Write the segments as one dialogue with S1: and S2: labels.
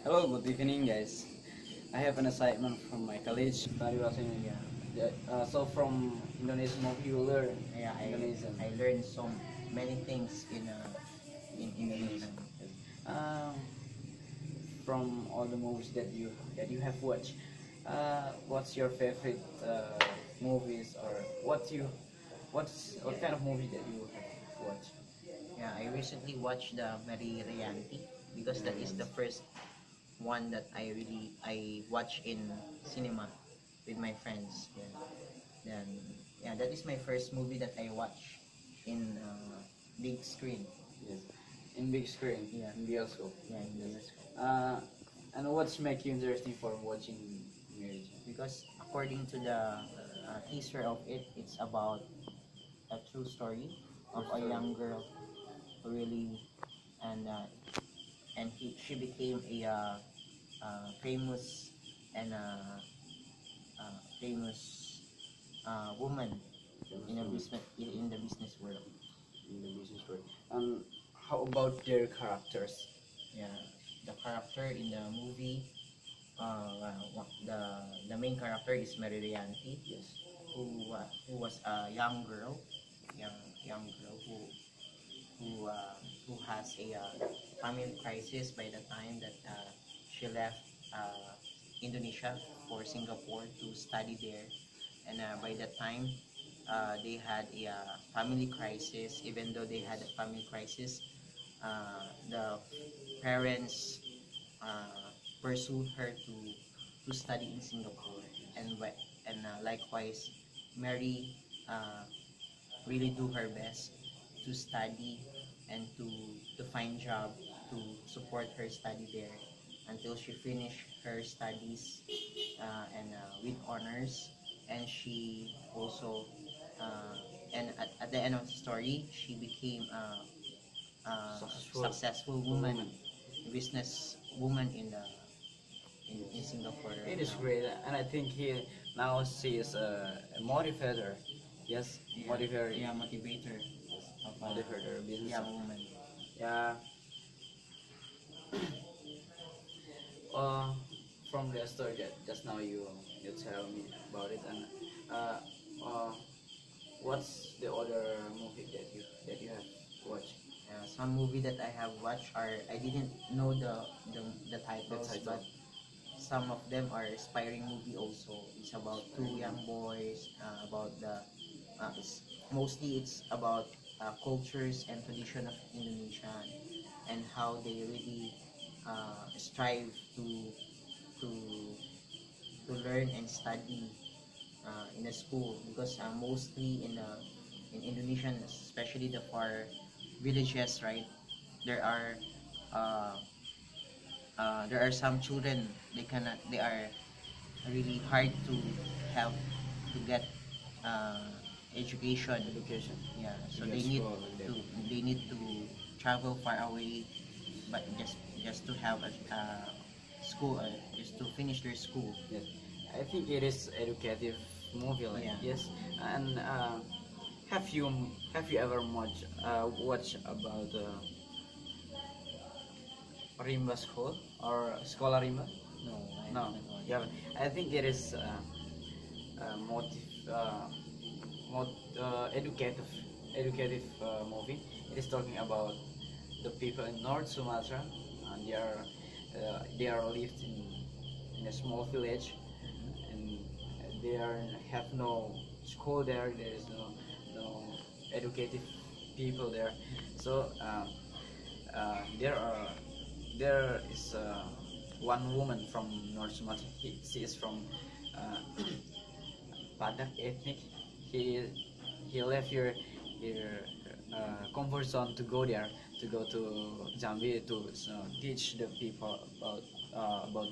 S1: Hello, good evening, guys. I have an assignment from my college.
S2: Yeah,
S1: So from Indonesian movie, you learn
S2: yeah.
S1: Indonesian.
S2: I learned so many things in
S1: Indonesian.
S2: Indonesian.
S1: Yes. From all the movies that you have watched, what's your favorite movies, or what kind of movie that you have watched?
S2: Yeah, I recently watched the Mary Rianti because that is the first one that I watch in cinema with my friends. Yeah, then yeah, that is my first movie that I watch in big screen.
S1: Yes, in big screen,
S2: Yeah,
S1: in bioscope.
S2: yeah, in
S1: Yes.
S2: bioscope.
S1: And what's make you interesting for watching marriage?
S2: Because according to the teaser of it, it's about a true story of a young girl who really and she became a famous and famous woman in a business in the business world.
S1: In the business world. And how about their characters?
S2: Yeah, the character in the movie, the main character is Mary Rianti,
S1: Yes.
S2: who was a young girl, young girl who has a family crisis by the time that she left Indonesia for Singapore to study there, and by that time they had a family crisis. Even though they had a family crisis, the parents pursued her to study in Singapore, and likewise, Mary really do her best to study and to find job to support her study there until she finished her studies and with honors, and she also uh, and at the end of the story she became
S1: Successful
S2: successful woman, business woman in Singapore
S1: It
S2: right
S1: is
S2: now.
S1: great, and I think he now she is a motivator. Yes,
S2: Yeah,
S1: motivator.
S2: yeah, motivator of
S1: Motivator business.
S2: young woman.
S1: Yeah. Uh, from the story that just now you tell me about it, and uh, uh, what's the other movie that you have watched?
S2: Some movie that I have watched are I didn't know the
S1: The
S2: titles,
S1: title.
S2: but some of them are inspiring movie also. It's about two young boys, about mostly it's about cultures and tradition of Indonesia and how they really strive to to learn and study in a school because mostly in Indonesian, especially the far villages, right? There are uh, there are some children they are really hard to have to get uh, education.
S1: Education.
S2: Yeah,
S1: To
S2: so
S1: get school and
S2: to
S1: then.
S2: they need to travel far away, but just to have a school, just to finish their school.
S1: Yes, I think it is educative movie, like,
S2: Yeah.
S1: yes. And have you have you ever watch about Rimba School or Sekolah Rimba?
S2: No, I
S1: No,
S2: haven't watched.
S1: yeah. I think it is motive, educative movie. It is talking about the people in North Sumatra, and they are lived in a small village, and they are have no school there. There is no educative people there. So there is one woman from North Sumatra. She is from uh, Batak ethnic. He he left your comfort zone to go there, to go to Zambia to teach the people about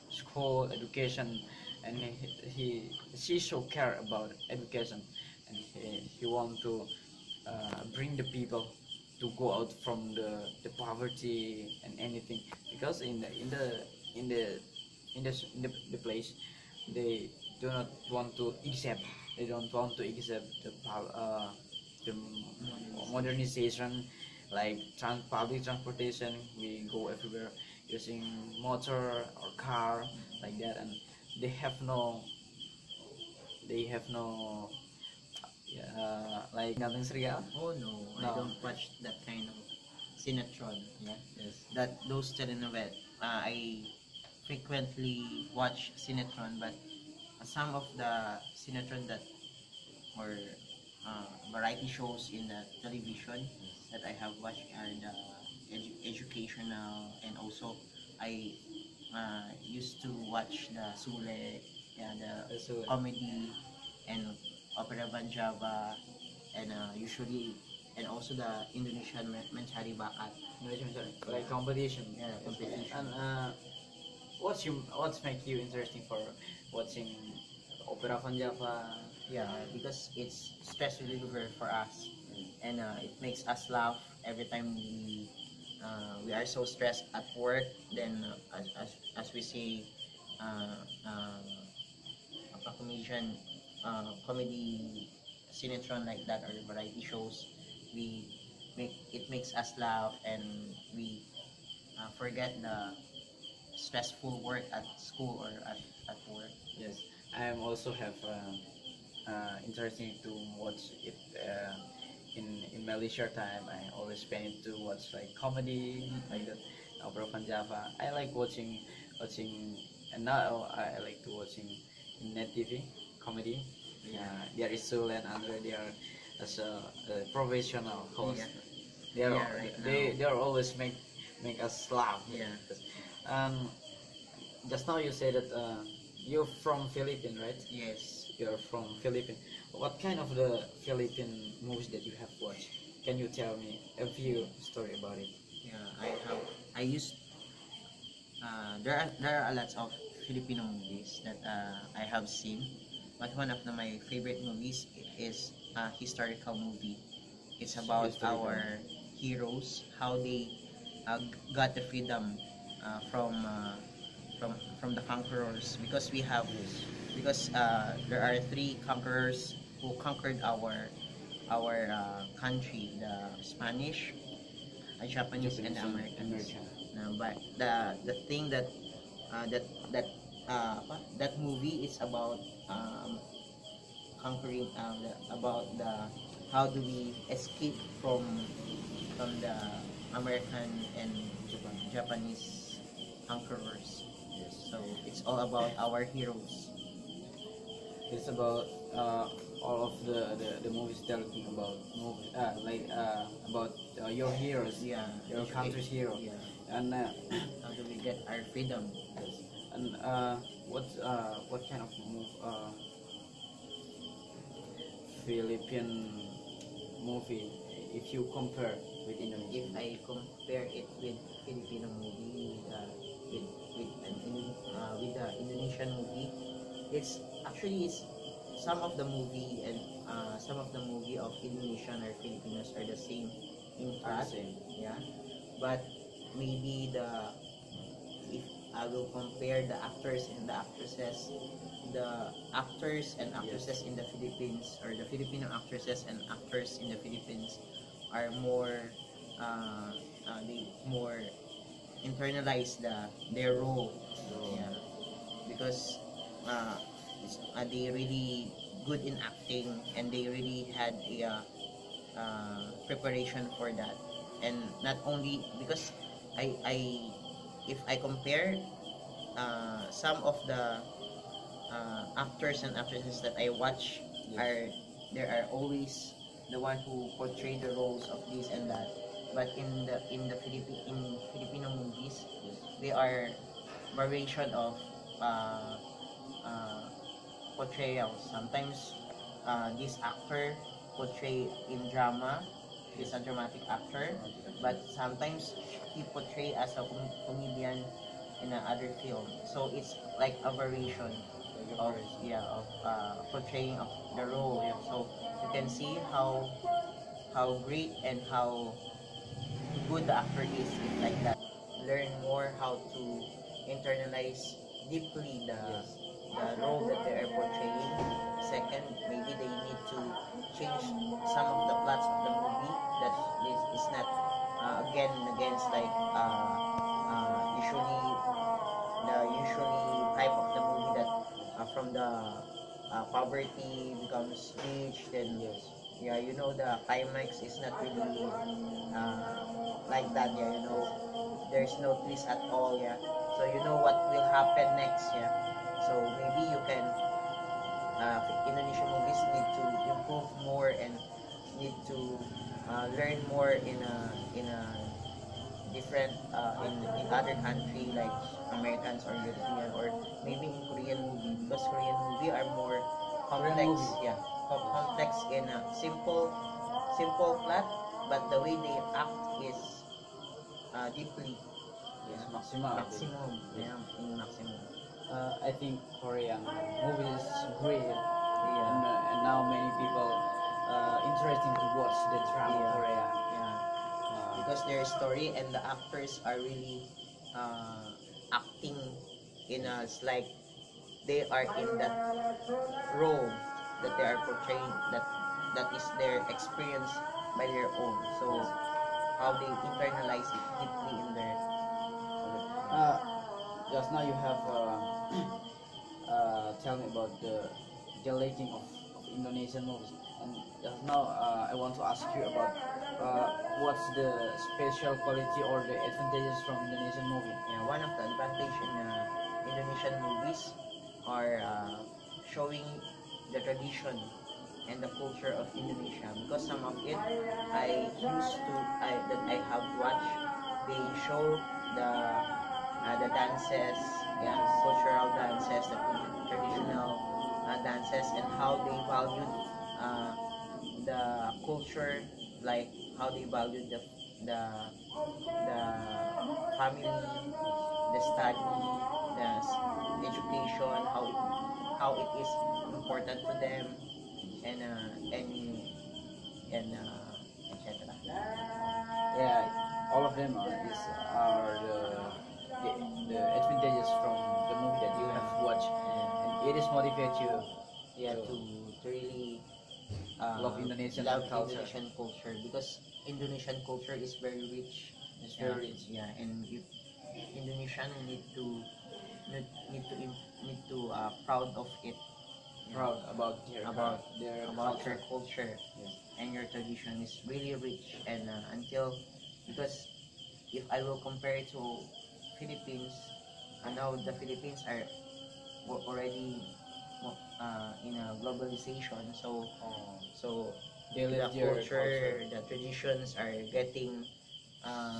S1: school education, and she so care about education, and he want to bring the people to go out from the poverty and anything, because in the the place, they do not want to accept, they don't want to accept the modernization, like public transportation. We go everywhere, using motor or car like that, and they have no they have no like Ganteng Serigala.
S2: Oh no, I
S1: No.
S2: don't watch that kind of Sinetron. Yeah,
S1: Yes.
S2: that those telenovelas. I frequently watch Sinetron, but some of the Sinetron that or variety shows in the television that I have watched are the educational, and also I used to watch the Sule, yeah, the
S1: So
S2: comedy and Opera Van Java, and usually, and also the Indonesian Mencari Bakat,
S1: like competition.
S2: yeah, competition.
S1: And what's make you interesting for watching Opera Van Java?
S2: Yeah, because it's stress reliever for us, and it makes us laugh every time we are so stressed at work. Then as we say, uh, uh, a comedian, comedy cinetron like that, or variety shows, we makes us laugh, and we forget the stressful work at school or at work.
S1: Yes, I am also have interesting to watch it in my leisure time. I always spend it to watch like comedy like that. Opera Van Java. I like watching, and now I like to watching in Net TV comedy. There is Sul and Andre. They are as a professional host.
S2: Yeah.
S1: They are
S2: Yeah, right
S1: they are always make us laugh.
S2: Yeah.
S1: Um, just now you said that you're from Philippines, right?
S2: Yes.
S1: You're from Philippines. What kind of the Philippine movies that you have watched? Can you tell me a few story about it?
S2: Yeah, I used there are a lot of Filipino movies that I have seen, but one of my favorite movies is a historical movie. It's about
S1: Historical.
S2: our heroes, how they got the freedom from the conquerors, because we have because there are three conquerors who conquered our country: the Spanish, Japanese, and the Americans. But the thing that that movie is about, conquering, about the how do we escape from the American and Japanese conquerors.
S1: Yes.
S2: So it's all about our heroes.
S1: It's about all of the movies talking about about your heroes,
S2: Yeah,
S1: your country's hero,
S2: Yeah.
S1: and
S2: How do we get our freedom?
S1: yes. And what kind of Philippine movie if you compare with
S2: If
S1: Indonesian?
S2: I compare it with Filipino movie, with the Indonesian movie, it's actually it's some of the movie, and some of the movie of Indonesian or Filipinos are the same in
S1: Are the
S2: plot.
S1: same.
S2: Yeah, but maybe if I will compare the actors and the actresses, the actors and actresses in the Philippines, or the Filipino actresses and actors in the Philippines, are more they more internalize their role. Yeah, because they really good in acting, and they really had a preparation for that. And not only because I if I compare some of the actors and actresses that I watch,
S1: Yes.
S2: are there are always the one who portray the roles of this and that. But in Filipino movies, they are variation of uh, uh, portrayals. Sometimes this actor portray in drama, he's a dramatic actor, but sometimes he portray as a comedian in another film. So it's like a variation of portraying of the role. Yeah. So you can see how great and how good the actor is like that. Learn more how to internalize deeply the role that they are portraying. Second, maybe they need to change some of the plots of the movie that is not again and against, like usually type of the movie that from the poverty becomes rich, then
S1: Yes.
S2: yeah, you know, the climax is not really like that. Yeah, you know, there's no twist at all. Yeah, so you know what will happen next. Yeah, so maybe you can Indonesian movies need to improve more and need to learn more in a different in other country like Americans or European or maybe in Korean movie, because Korean movie are more
S1: Korean
S2: complex.
S1: movie.
S2: Yeah, complex in a simple plot, but the way they act is deeply.
S1: Yes,
S2: Yeah,
S1: Maxima.
S2: maximum. Yeah, in maximum.
S1: I think Korean movies great,
S2: Yeah,
S1: and now many people interesting to watch the drama
S2: yeah,
S1: Korea.
S2: yeah. Because their story and the actors are really acting in a, it's like they are in that role that they are portraying, that is their experience by their own, so how they internalize it deeply in their
S1: Uh, just now you have tell me about the liking of Indonesian movies, and just now I want to ask you about what's the special quality or the advantages from Indonesian movie.
S2: yeah, one of the advantage in Indonesian movies are showing the tradition and the culture of Indonesia, because some of it that I have watched, they show the dances, yeah, cultural dances, the traditional dances, and how they valued uh, the culture, like how they valued the the family, the study, education, how it is important to them, and etc.
S1: Yeah, all of them are the advantages from the movie that you have watched, and it is motivate you
S2: Yeah,
S1: to
S2: to really
S1: love Indonesian
S2: love
S1: culture.
S2: Indonesian culture, because Indonesian culture is very rich.
S1: It's
S2: Yeah,
S1: very rich.
S2: yeah, and if Indonesian need, need to need to proud of it. Yeah,
S1: Proud about their
S2: about
S1: culture.
S2: your culture
S1: Yes.
S2: and your tradition is really rich, and until, because if I will compare it to Philippines, and now the Philippines are already in a globalization, so so
S1: They
S2: the
S1: live their culture.
S2: culture, the traditions are getting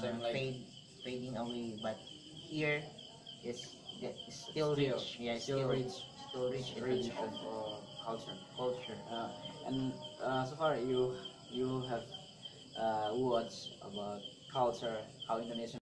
S1: Same like
S2: fading away. But here is still
S1: still
S2: rich. Yeah,
S1: still rich,
S2: still rich in
S1: rich
S2: tradition,
S1: of culture.
S2: culture.
S1: And so far you have watched about culture, how Indonesian